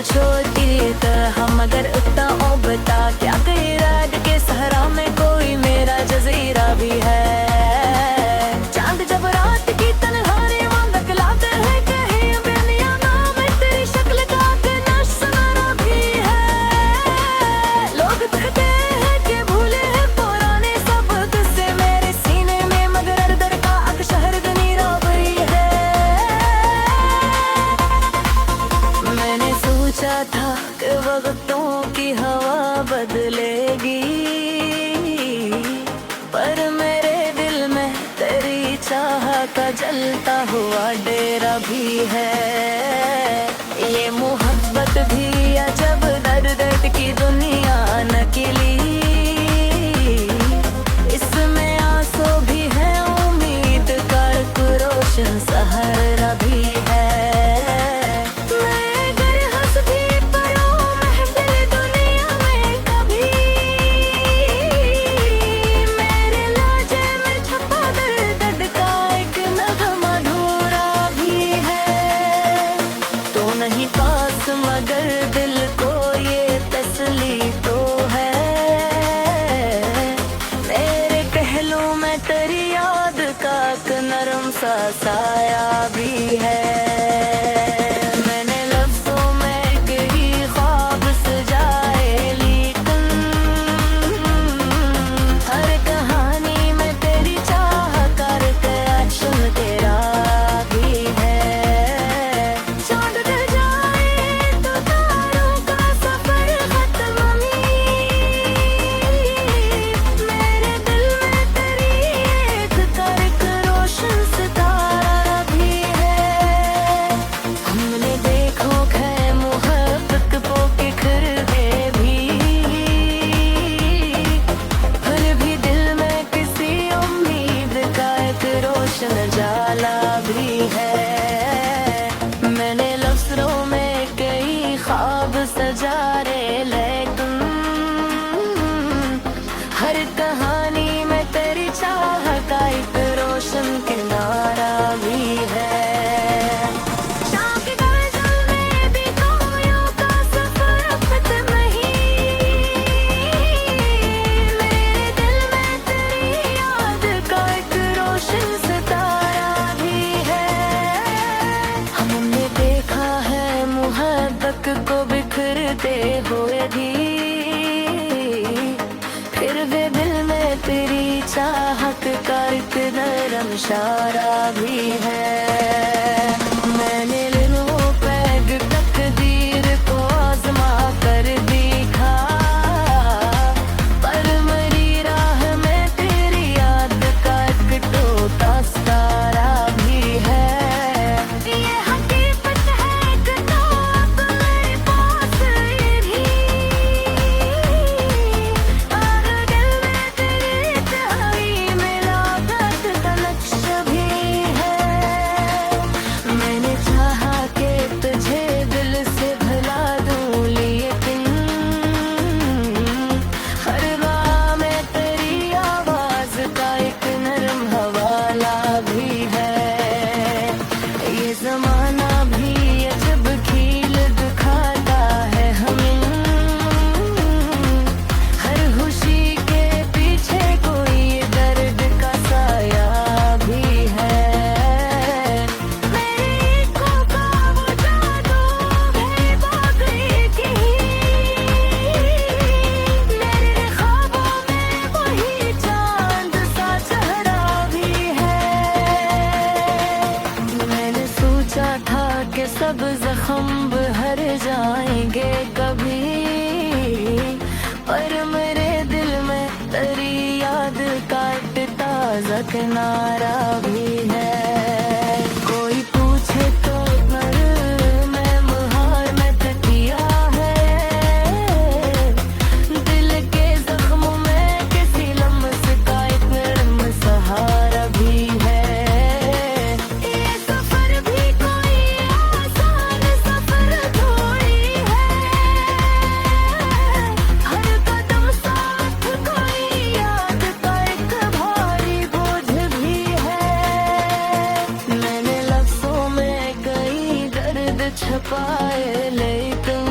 छोटी हम मगर उतना ओ बता क्या कही रात के सहरा में कोई मेरा जजीरा भी है। चांद जब रात की तन्हाई वांग लाते हैं कहीं बेनिया नाम तेरी शक्ल का नशा भी है। लोग कहते हैं कि भूले हैं पुराने सब किस्से मेरे सीने में मगर दर का शहर गनीरा भी है। मैंने सोचा था कि वक्तों की हवा बदलेगी पर मेरे दिल में तेरी चाह का जलता हुआ डेरा भी है। ये मोहब्बत भी अजब दर्द दर्द की दुनिया नकली इसमें आंसू भी है उम्मीद का एक रोशन सहारा भी है। नहीं पास मगर दिल को ये तसली तो है। मेरे पहलू में तेरी याद का एक नरम सा साया भी है। मैंने लफ्जों में कई ख्वाब सजाए लेकिन हर कहानी में तेरी चाह कर एक्शन तेरा भी है। जाला भी है। मैंने लफ्ज़ों में कई ख्वाब सजारे लेकिन हर कहानी में तेरी चाह का एक रोशन किनारा भी है। को बिखरते हुए भी फिर भी दिल में तेरी चाहत का एक नरम इशारा भी है। मैंने लिनों पैग तकदीर को आजमा कर देखा पर मरी राह में तेरी याद का एक टूटा सितारा भी है। ज़माना भी अजब खेल दिखाता है हमें हर खुशी के पीछे कोई दर्द का साया भी है। मेरी आँखों का वो जादू है बाकी की मेरे ख्वाबों में वही चांद सा चेहरा भी है। मैंने सोचा था कि सब जख्म भर जाएंगे कभी पर मेरे दिल में तेरी याद का एक ताज़ा किनारा भी है। कोई पूछे तो कर मैं मुहार में तकिया है दिल के जख्मों में किसी लम्स का एक नरम सहारा भी है। ये सफर भी कोई आसान सफर थोड़ी है हर कदम साथ कोई याद का एक भारी बोझ भी है। मैंने लफ्जों में कई दर्द छुपाए लेकिन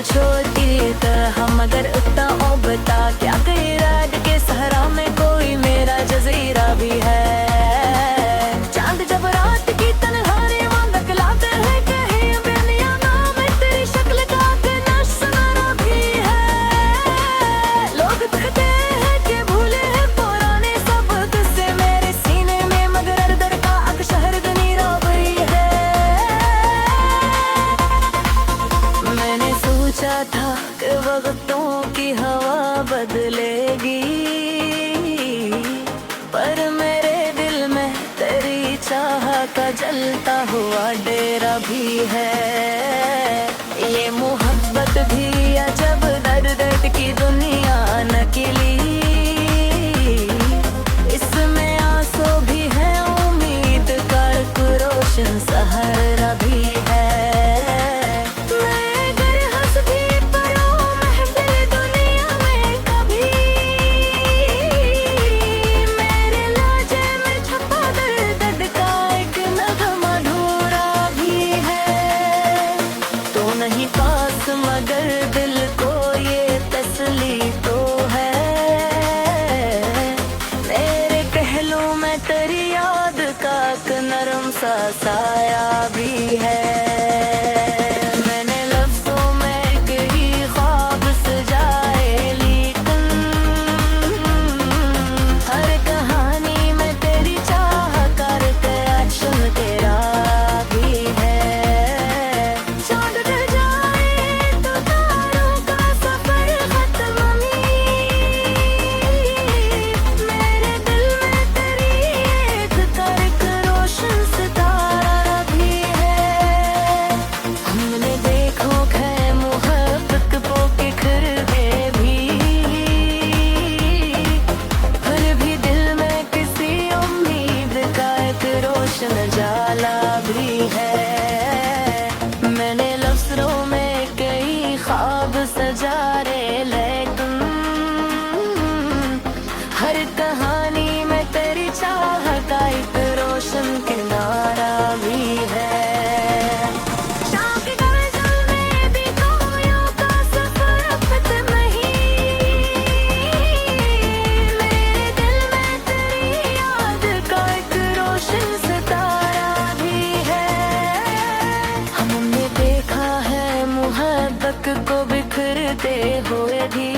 छोटी तरह मगर उतना ओ बता क्या कहीं रात के सहरा में कोई मेरा जजीरा भी है। चांद जब रात की तन्हाई मांदक लाते हैं कहीं बेनिया नाम है तेरी शक्ल का नशा भी है। लोग कहते हैं कि भूले हैं पुराने सब किस्से मेरे सीने में मगर दर का अक्शहर गनीरा भी है। मैंने सोचा था कि वक्तों की हवा बदलेगी पर मेरे दिल में तेरी चाह का जलता हुआ डेरा भी है। ये मोहब्बत भी अजब दर्द दर्द की दुनिया नकली इसमें आंसू भी है उम्मीद का एक रोशन सहारा भी है। नहीं पास मगर दिल को ये तसली तो है। मेरे पहलू में तेरी याद का एक नरम सा साया भी है। मैंने लफ्जों में कई ख्वाब सजाए लेकिन हर कहानी में तेरी चाह कर एक्शन तेरा भी है। जाला भी है। मैंने लफ्ज़ों में कई ख्वाब सजारे लेकिन हर कहानी में तेरी चाह का एक रोशन किनारा भी है। को बिखरते हुए भी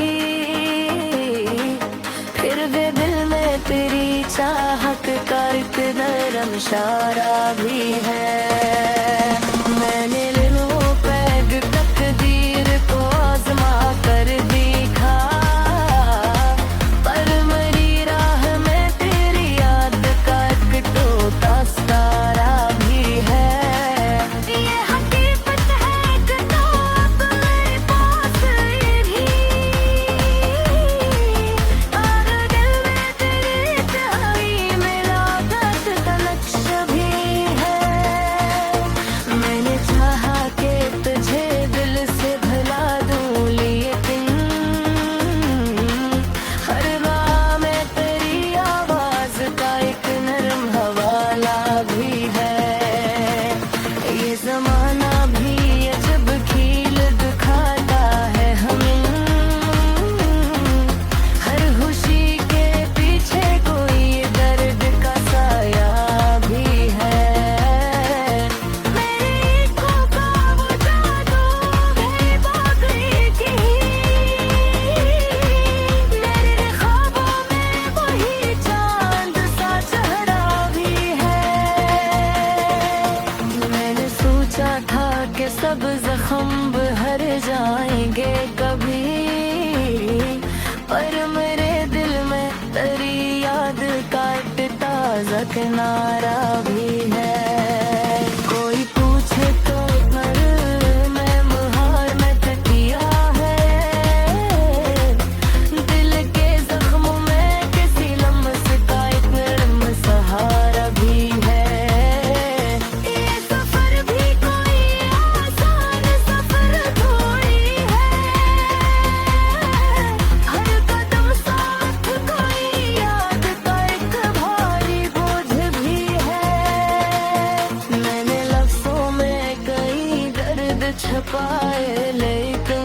फिर भी दिल में तेरी चाहत का एक नरम इशारा भी है। मैंने लिनों पैग तकदीर को आजमा कर देखा पर मरी राह में तेरी याद का एक टूटा सितारा भी है। ज़माना भी अजब खेल दिखाता है हमें हर खुशी के पीछे कोई दर्द का साया भी है। मेरी खोका वो जादू है बाकी की मेरे ख्वाबों में वही चांद सा चेहरा भी है। मैंने सोचा था कि सब जख्म भर जाएंगे कभी पर मेरे दिल में तेरी याद का एक ताज़ा किनारा भी है। कोई पूछे तो पर मैं मुहार में तकिया है दिल के जख्मों में किसी लम्स का एक नरम सहारा भी है। ये सफर भी कोई आसान सफर थोड़ी है हर कदम साथ कोई याद का एक भारी बोझ भी है। मैंने लफ्जों में कई दर्द छुपाए लेकिन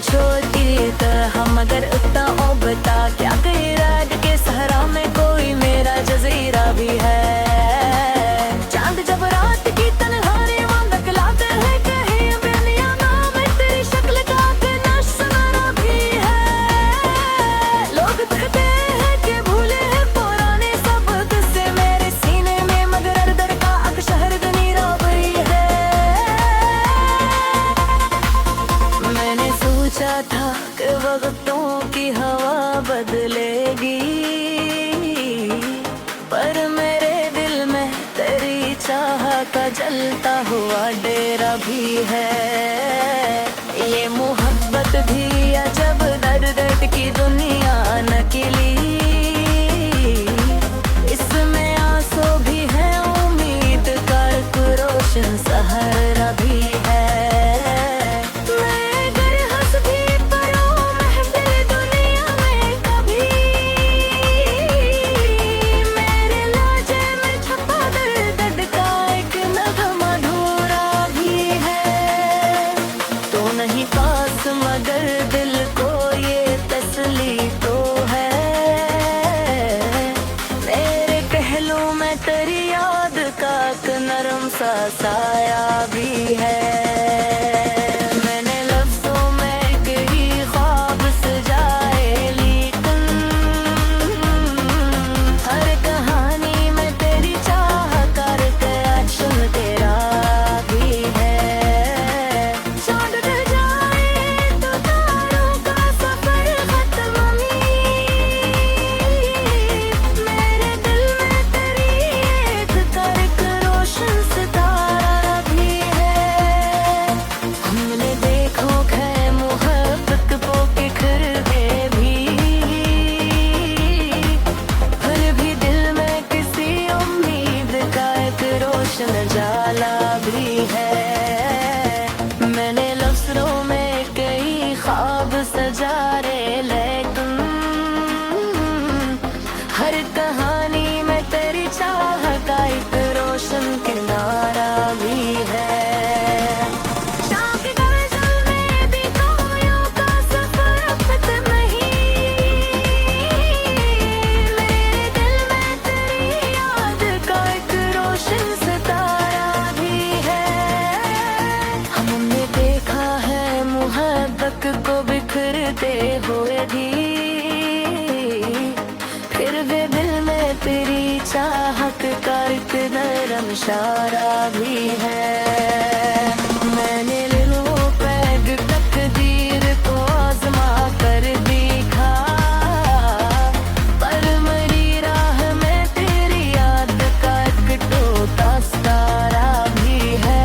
छोटी तरह मगर उतना ओ बता क्या कहीं रात के सहरा में कोई मेरा जजीरा भी है। चांद जब रात की तन्हाई वांदा लाते हैं कहीं बेनिया नाम तेरी शक्ल का नशा भी है। लोग कहते हैं कि भूले हैं पुराने सब किस्से मेरे सीने में मगर दर का अक्शहर गनीरा भी है। मैंने सोचा था कि वक्तों की हवा बदलेगी पर मेरे दिल में तेरी चाह का जलता हुआ डेरा भी है। ये मोहब्बत भी अजब दर्द दर्द की दुनिया नकली इसमें आंसू भी है उम्मीद का एक रोशन सहारा भी है। मगर दिल को ये तसली तो है मेरे पहलू में तेरी याद का एक नरम सा साया भी है। मैंने लफ्जों में कई ख्वाब सजाए लेकिन हर कहानी में तेरी चाह कर एक्शन तेरा भी है। जाला भी है। मैंने लफ्ज़ों में कई ख्वाब सजारे लेकिन हर कहानी में तेरी चाह का एक रोशन किनारा भी है। को बिखरते हुए भी फिर भी दिल में तेरी चाहत का एक नरम इशारा भी है। मैंने लो पैग तकदीर को आजमा कर देखा पर मरी राह में तेरी याद का एक टूटा सितारा भी है।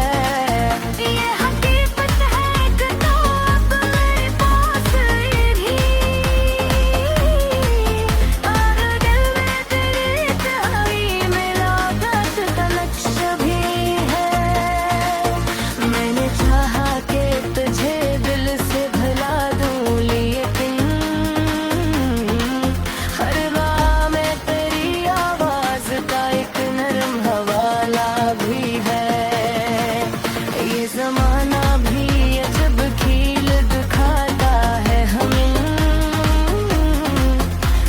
ज़माना भी अजब खेल दिखाता है हमें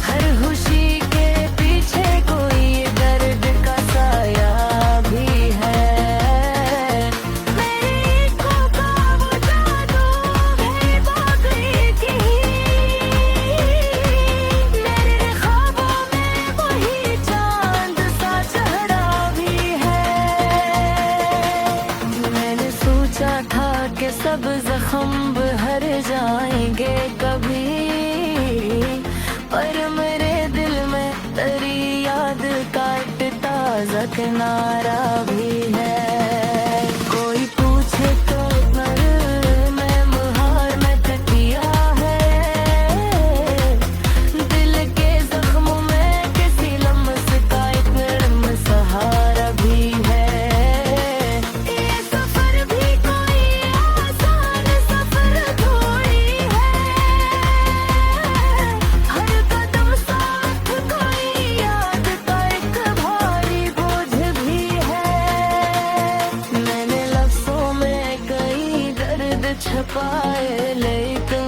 हर खुशी के पीछे कोई दर्द का साया भी है। मेरी आँखों का वो जादू है बाकी की मेरे ख्वाबों में वही चांद सा चढ़ा भी है। मैंने सोचा था कि सब जख्म भर जाएंगे कभी पर मेरे दिल में तेरी याद का एक ताज़ा किनारा भी है। कोई पूछे तो पर मैं मुहार में तकिया है दिल के जख्मों में किसी लम्स का एक नरम सहारा भी है। ये सफर भी कोई आसान सफर थोड़ी है हर कदम साथ कोई याद का एक भारी बोझ भी है। मैंने लफ्जों में कई दर्द छुपाए लेकिन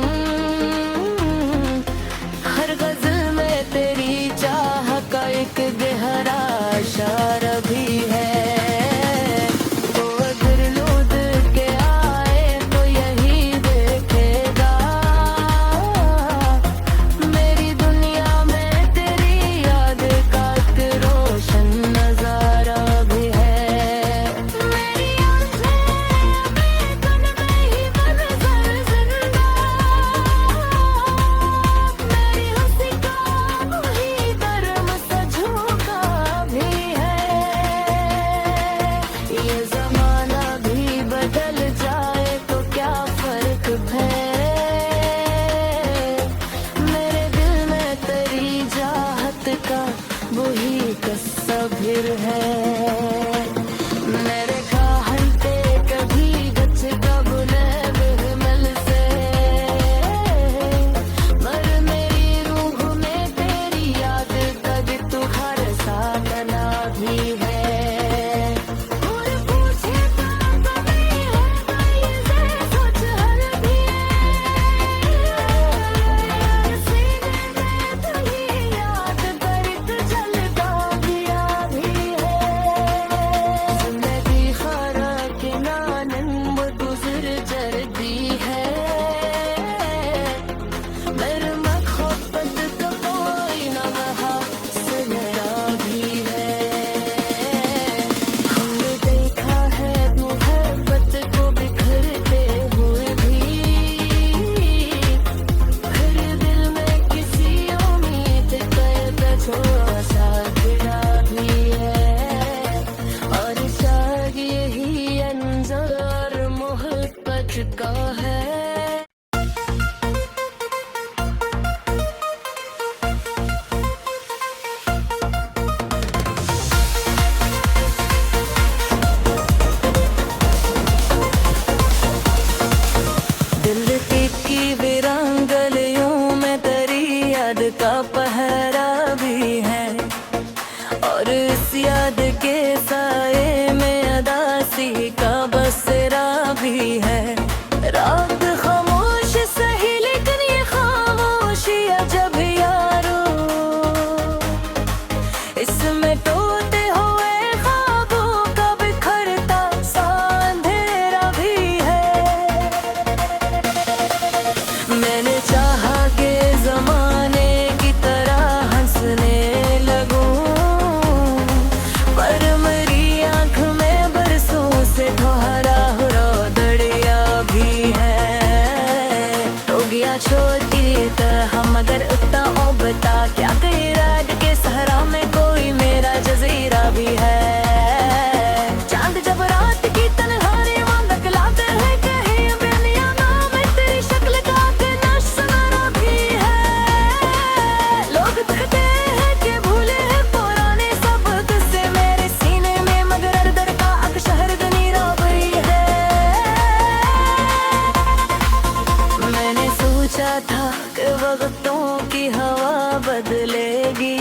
छोटी तरह मगर उतना ओ बता क्या कहीं रात के सहरा में कोई मेरा जजीरा भी है। चांद जब रात की तन्हाई मांग लाते हैं कहीं बेनिया नाम तेरी शक्ल का नशा भी है। लोग कहते हैं कि भूले हैं पुराने सब किस्से मेरे सीने में मगर दर का अक्शहर गनीरा भी है। मैंने सोचा था कि वक्तों की हवा बदलेगी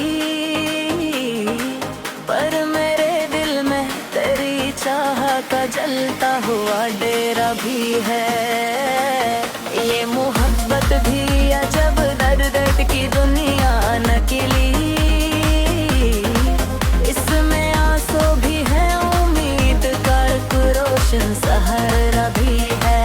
पर मेरे दिल में तेरी चाह का जलता हुआ डेरा भी है। ये मोहब्बत भी अजब दर्द दर्द की दुनिया नकली इसमें आंसू भी है उम्मीद का एक रोशन सहारा भी है।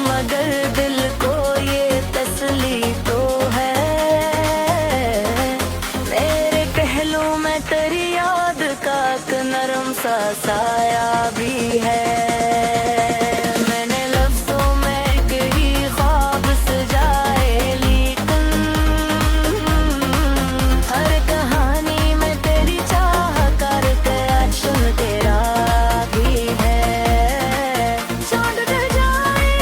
मगर दिल को ये तसली तो है मेरे पहलू में तेरी याद का एक नरम सा साया भी है। मैंने लफ्जों में कई ख्वाब सजाए लेकिन हर कहानी में तेरी चाह कर एक्शन तेरा भी है। चांद ढल जाए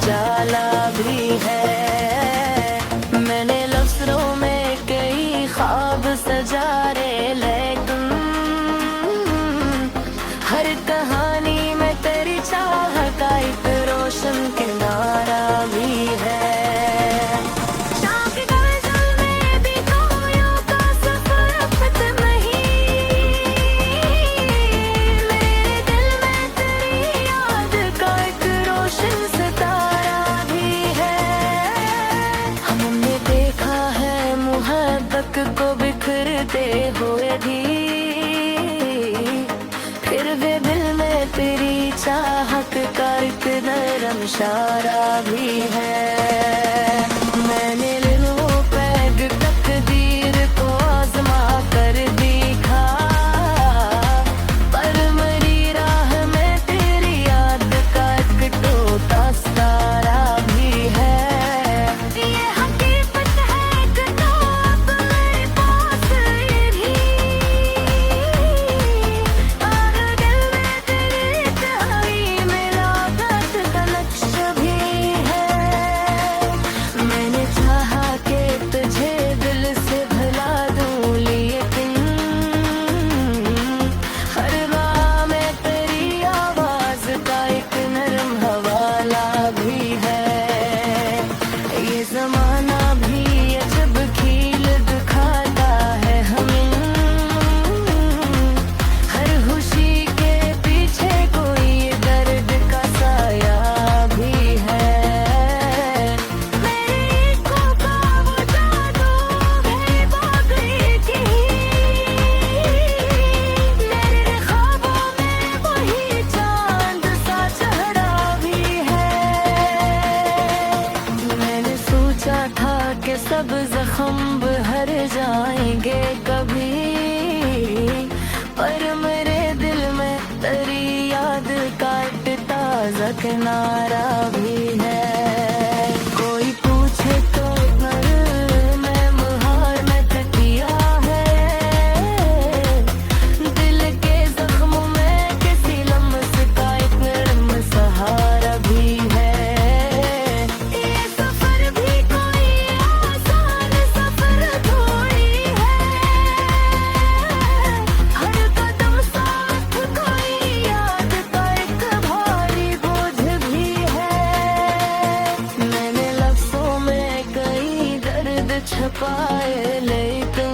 जाला भी है। मैंने लफ्ज़ों में कई ख्वाब सजारे लेकिन हर कहानी में तेरी चाह का एक रोशन किनारा भी है। को बिखरते हुए भी फिर भी दिल में तेरी चाहत का एक नरम इशारा भी है। मैंने लिनों पैग तकदीर को आजमा कर देखा पर मरी राह में तेरी याद का एक टूटा सितारा भी है। ये हकीकत है कि ज़माना भी अजब खेल दिखाता है हमें हर खुशी के पीछे कोई दर्द का साया भी है। मेरी आँखों का वो जादू है बागई की मेरे ख्वाबों में वही चांद सा चढ़ा भी है। मैंने सोचा था कि सब जख्म भर जाएंगे कभी पर मेरे दिल में तेरी याद का एक ताज़ा किनारा भी है। कोई पूछे तो मैं मुहार में तकिया है दिल के जख्मों में किसी लम्स का एक नरम सहारा भी है। ये सफर भी कोई आसान सफर थोड़ी है हर कदम साथ कोई याद का एक भारी बोझ भी है। मैंने लफ्जों में कई दर्द छुपाए लेकिन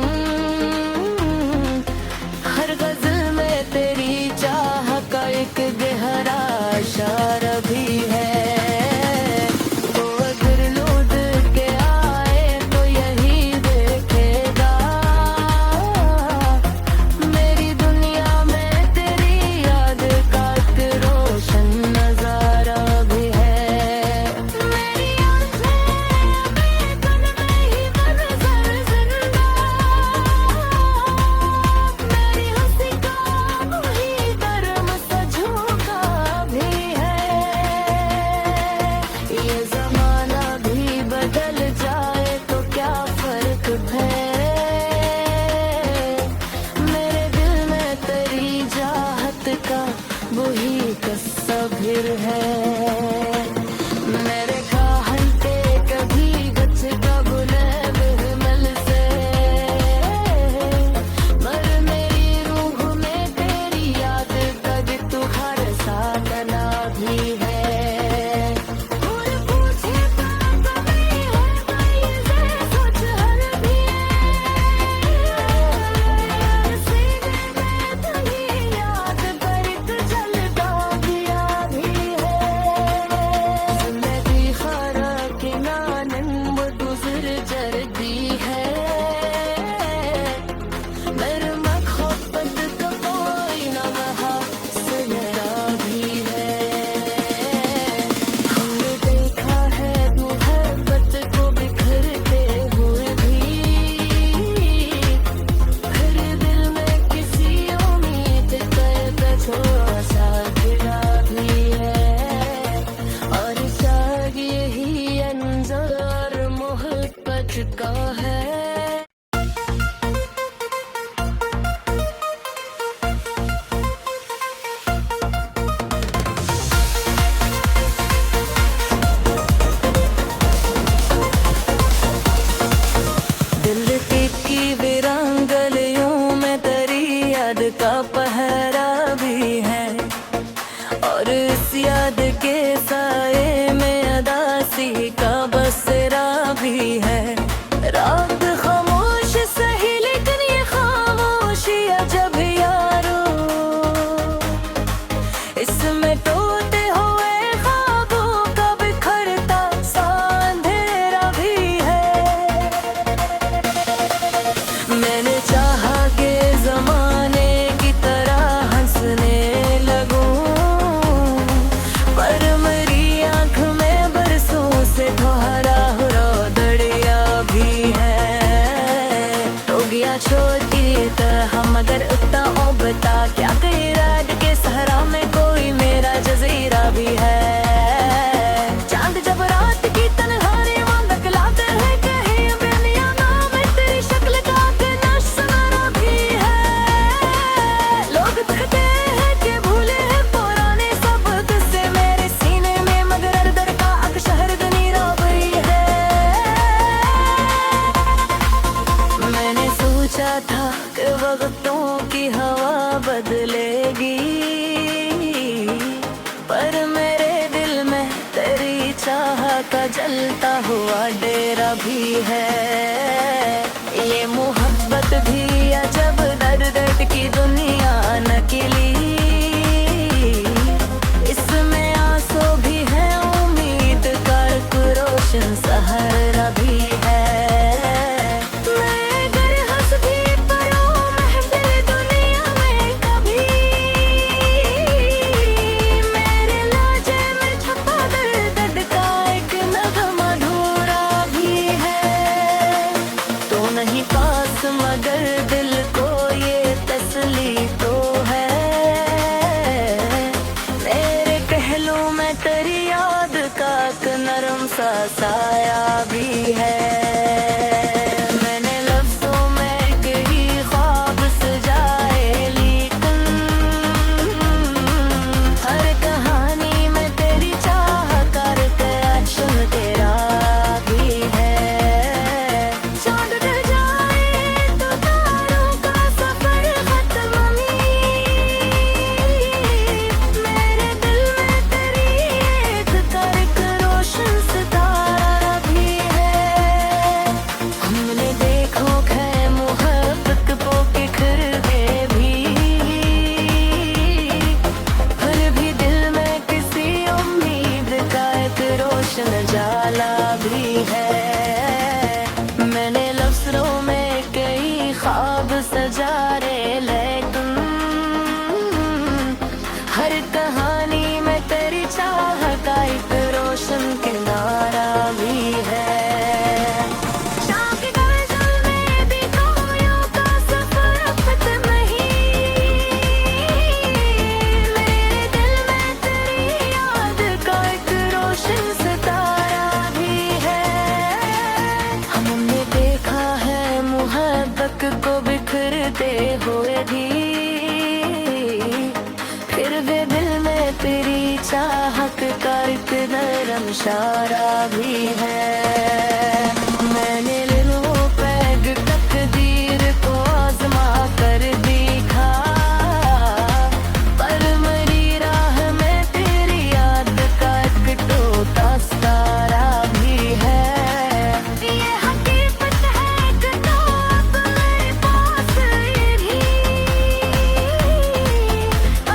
का पहरा भी है, और इस याद के साए में अदासी का बसेरा भी है। रात खामोश सही लेकिन ये खामोशी अजब यारो, इसमें टूटे हुए ख्वाबों का बिखरता सा अंधेरा भी है। मैंने चाहा कि जमाने की तरह हंसने लगूं, पर मेरी आंख में बरसों से ठहरा हुआ दरिया भी है। तो गया छोटी तरह मगर उतना उबता क्या कहीं रात के सहरा में कोई मेरा जजीरा भी है। चांद जब रात की तन्हाई में दिखलाते हैं कहीं बेनिया नाम तेरी शक्ल का नशा भी है। लोग कहते हैं कि भूले हैं पुराने सब किस्से मेरे सीने में, मगर दर का अक्शहर गनीरा भी है। मैंने सोचा था कि वक्तों की हवा बदलेगी, पर मेरे दिल में तेरी चाह का जलता हुआ डेरा भी है। ये मोहब्बत भी अजब दर्द दर्द की दुनिया नकली, इसमें आंसू भी है उम्मीद का एक रोशन सहारा भी है। मैं अगर हंस भी परूं महफिल दुनिया में कभी, मेरे लहजे में छपा दर्द दर्द का एक नगमा अधूरा भी है। तो नहीं पास मगर दिल को ये तसली तो है, मेरे पहलू में तेरी याद का एक नरम सा साया भी है। मैंने लफ्जों में कई ख्वाब सजाए लेकिन हर कहानी में तेरी चाह कर एक्शन तेरा भी है। चांद ढल जाए तो तारों का सफर खत्म नहीं, मेरे दिल में तेरी एक कर एक रोशन सितारा भी है। हमने देखो खे मोहब्बत को बिखर गए भी, फिर भी दिल में किसी उम्मीद का एक रोशन जाला भी है। मैंने लफ्ज़ों में कई ख्वाब सजारे लेकिन हर कहानी में तेरी चाह का एक रोशन किनारा भी है। शाम के गज़ल में भी कोयों का सफर खत्म नहीं, मेरे दिल में तेरी याद का एक रोशन सितारा भी है। हमने देखा है मोहब्बत को बिखरते हुए भी, फिर भी दिल में तेरी चाहत का एक नरम इशारा भी है। मैंने लिनों पैग तकदीर को आजमा कर देखा, पर मेरी राह में तेरी याद का एक टूटा सितारा भी है। ये हकीकत है कि तो अब मेरे पास ये भी,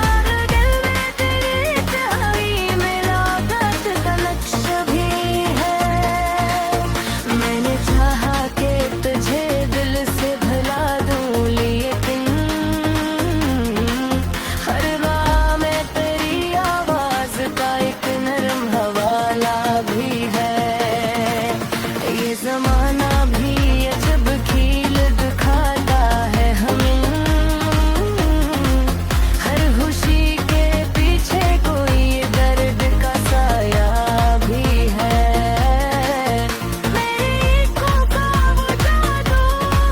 और दिल में तेरी चाही मेरा दर्द का नक्शा भी है। मैंने चाहा कि तुझे दिल से भुला दूं लेकिन हर राह में तेरी आवाज का एक नरम हवाला भी है। ये जमाना भी अजब खील दिखाता है हमें, हर खुशी के पीछे कोई दर्द का साया भी है। मेरी आँखों का वो जादू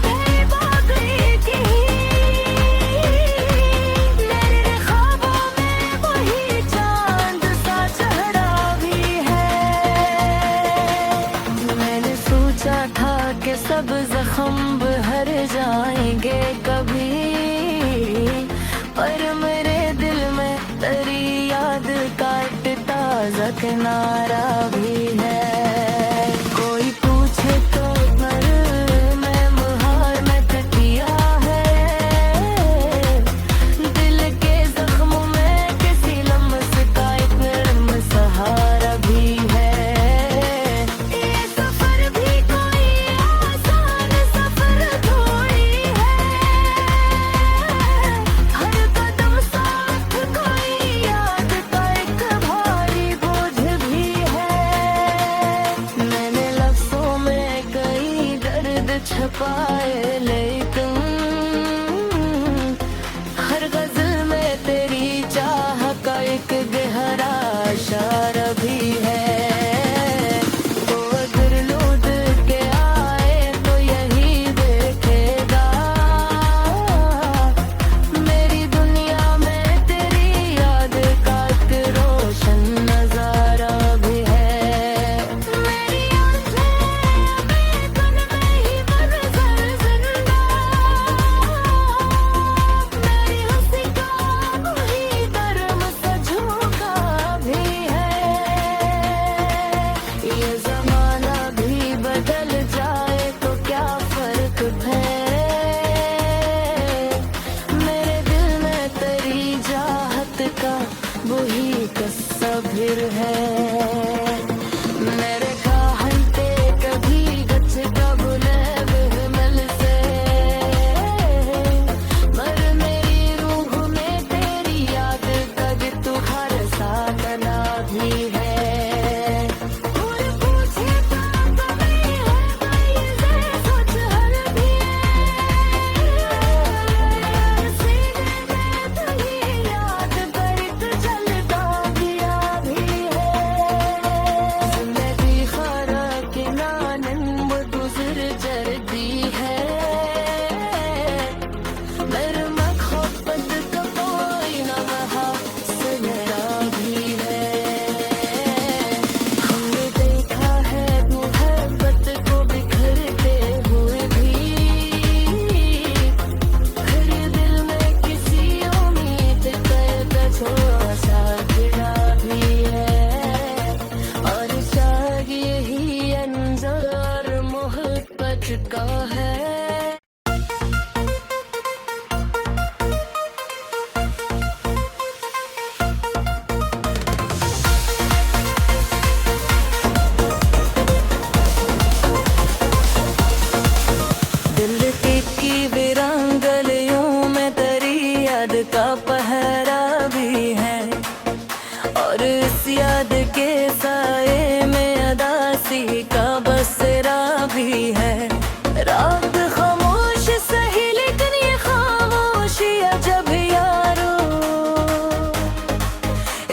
है बाकी की, मेरे ख्वाबों में वही चांद सा चढ़ा भी है। मैंने सोचा था कि सब जख्म भर जाएंगे कभी, पर मेरे दिल में तेरी याद काटता किनारा भी है। कोई पूछे तो पर मैं मुहार में तकिया है, दिल के जख्मों में किसी लम्स का एक नरम सहारा भी है। ये सफर भी कोई आसान सफर थोड़ी है, हर कदम साथ कोई याद का एक भारी बोझ भी है। मैंने लफ्जों में कई दर्द छुपाए, लेकिन हर गजल में तेरी चाह का एक गहरा इशारा भी है। तो अगर लौट के आए तो यही देखेगा, मेरी दुनिया में तेरी याद का एक रोशन नजारा भी है। मेरी आंखें अभी तन में ही बरसर जिंदा, मेरी हंसी का वही कर्म सा झोंका भी है। ये जमाना भी बदल जाए तो क्या फर्क है, मेरे दिल में तेरी चाहत का वही तस्वीर है। मेरे खाहते कभी गच का बुले महमल से, पर मेरी रूह में तेरी याद का तुम्हारे साथ ना भी है। कोई पूछे तो कभी है भाई से सोच हर भी है, सीने में तेरी याद करके चलता गया भी है। जिंदगी खरा के नानन वो गुजर जर्दी है, मेरे मखौफत का कोई ना वहा सुनरा भी है। हमने देखा है मोहब्बत को बिखरते हुए भी, फिर दिल में किसी उम्मीद का छोटा सा गिरा भी है। और शायद यही अंजार मोहब्बत का है। दिल की वीरान गलियों में तेरी याद का पहरा भी है, और इस याद के साए में अदासी का बसेरा भी है। रात खामोश सही लेकिन ये खामोशी अजब यारो,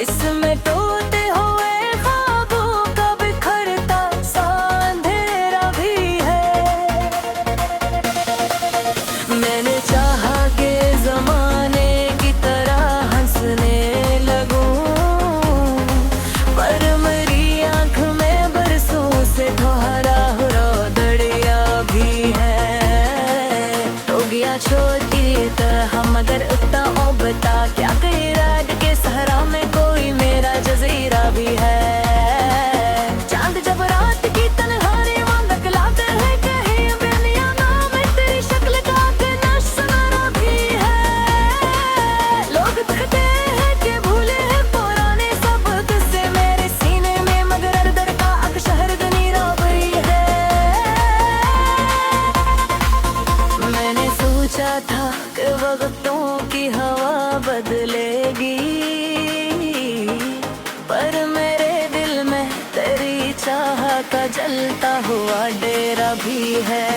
इसमें टूटे हुए ख्वाबों का बिखरता सा अंधेरा भी है। मैंने चाहा कि जमाने की तरह हंसने लगूं, पर मेरी आंख में बरसों से तुम्हारा दड़िया भी है। तो गया छोटी तरह मगर उतना ओ बता क्या कहीं रात के सहरा में कोई मेरा जजीरा भी है। चांद जब रात की तन्हाई मांग लाते हैं कहीं बेनिया नाम तेरी शक्ल का नशा भी है। लोग कहते हैं कि भूले हैं पुराने सब किस्से मेरे सीने में, मगर दर का अक्शहर गनीरा भी है। मैंने सोचा था कि वक्तों की हवा बदलेगी, पर मेरे दिल में तेरी चाह का जलता हुआ डेरा भी है।